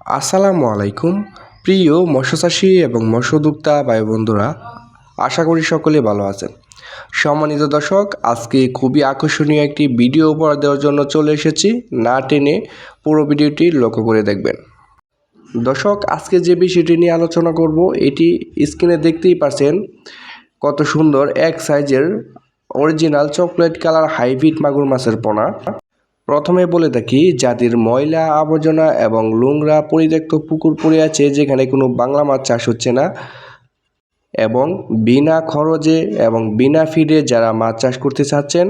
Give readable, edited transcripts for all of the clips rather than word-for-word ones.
আসসালামু আলাইকুম প্রিয় মৎস্যচাষী এবং মৎস্যোদ্যোক্তা ভাই বন্ধুরা, আশা করি সকলে ভালো আছেন। সম্মানিত দর্শক, আজকে খুবই আকর্ষণীয় একটি ভিডিও উপহার দেওয়ার জন্য চলে এসেছি। না টেনে পুরো ভিডিওটি লক্ষ্য করে দেখবেন। দর্শক, আজকে যে বিষয়টি নিয়ে আলোচনা করব, এটি স্ক্রিনে দেখতেই পাচ্ছেন কত সুন্দর এক সাইজের অরিজিনাল চকলেট কালার হাইব্রিড মাগুর মাছের পোনা। প্রথমে বলে থাকি, যাদের ময়লা আবর্জনা এবং নোংরা পরিত্যক্ত পুকুর পড়ে আছে, যেখানে কোনো বাংলা মাছ চাষ হচ্ছে না, এবং বিনা খরচে এবং বিনা ফিডে যারা মাছ চাষ করতে চাচ্ছেন,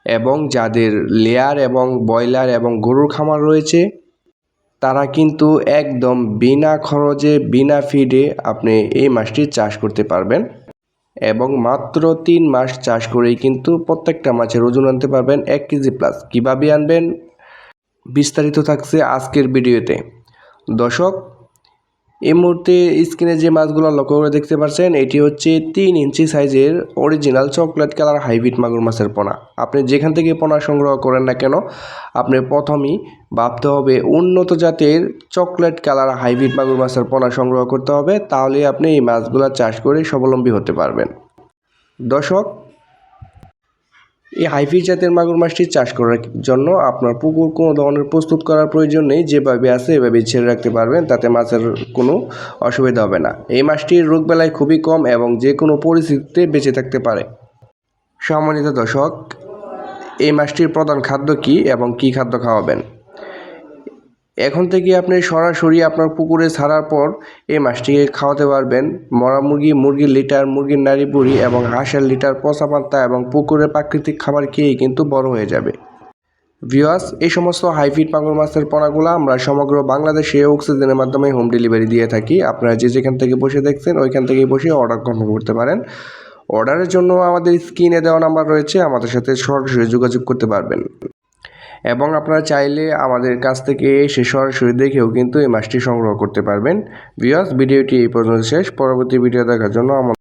এবং যাদের লেয়ার এবং ব্রয়লার এবং গরুর খামার রয়েছে, তারা কিন্তু একদম বিনা খরচে বিনা ফিডে আপনি এই মাছটি চাষ করতে পারবেন এবং মাত্র 3 মাস চাষ করেই কিন্তু প্রত্যেকটা মাছের ওজন আনতে পারবেন 1 কেজি প্লাস। কীভাবে আনবেন বিস্তারিত থাকছে আজকের ভিডিওতে। দর্শক, এই মুহূর্তে স্ক্রিনে যে মাছগুলো লক্ষ্য করে দেখতে পাচ্ছেন, এটি হচ্ছে 3 ইঞ্চি সাইজের অরিজিনাল চকলেট কালার হাইব্রিড মাগুর মাছের পোনা। আপনি যেখান থেকে পোনা সংগ্রহ করেন না কেন, আপনি প্রথমেই ভাবতে হবে উন্নত জাতের চকলেট কালার হাইব্রিড মাগুর মাছের পোনা সংগ্রহ করতে হবে, তাহলে আপনি এই মাছগুলো চাষ করে স্বাবলম্বী হতে পারবেন। দর্শক, এই হাইব্রিড জাতের মাগুর মাছটি চাষ করার জন্য আপনার পুকুর কোনো ধরনের প্রস্তুত করার প্রয়োজন নেই। যেভাবে আছে এভাবে ছেড়ে রাখতে পারবেন, তাতে মাছের কোনো অসুবিধা হবে না। এই মাছটির রোগবালাই খুবই কম এবং যে কোনো পরিস্থিতিতে বেঁচে থাকতে পারে। সম্মানিত দর্শক, এই মাছটির প্রধান খাদ্য কী এবং কী খাদ্য খাওয়াবেন, এখন থেকে আপনি সরাসরি আপনার পুকুরে ছাড়ার পর এই মাছটিকে খাওয়াতে পারবেন মরা মুরগি, মুরগির লিটার, মুরগির নাড়ি বুড়ি এবং হাঁসের লিটার, পচা পাতা এবং পুকুরের প্রাকৃতিক খাবার খেয়েই কিন্তু বড় হয়ে যাবে। ভিউয়ার্স, এই সমস্ত হাইব্রিড মাগুর মাছের পোনাগুলো আমরা সমগ্র বাংলাদেশে অক্সিজেনের মাধ্যমে হোম ডেলিভারি দিয়ে থাকি। আপনারা যে যেখান থেকে বসে দেখছেন ওইখান থেকে বসে অর্ডার কনফার্ম করতে পারেন। অর্ডারের জন্য আমাদের স্ক্রিনে দেওয়া নাম্বার রয়েছে, আমাদের সাথে সরাসরি যোগাযোগ করতে পারবেন এবং আপনারা চাইলে আমাদের কাছ থেকে এসে সরাসরি দেখেও কিন্তু এই মাছটি সংগ্রহ করতে পারবেন। ভিউয়ার্স, ভিডিওটি এই পর্যন্ত শেষ। পরবর্তী ভিডিও দেখার জন্য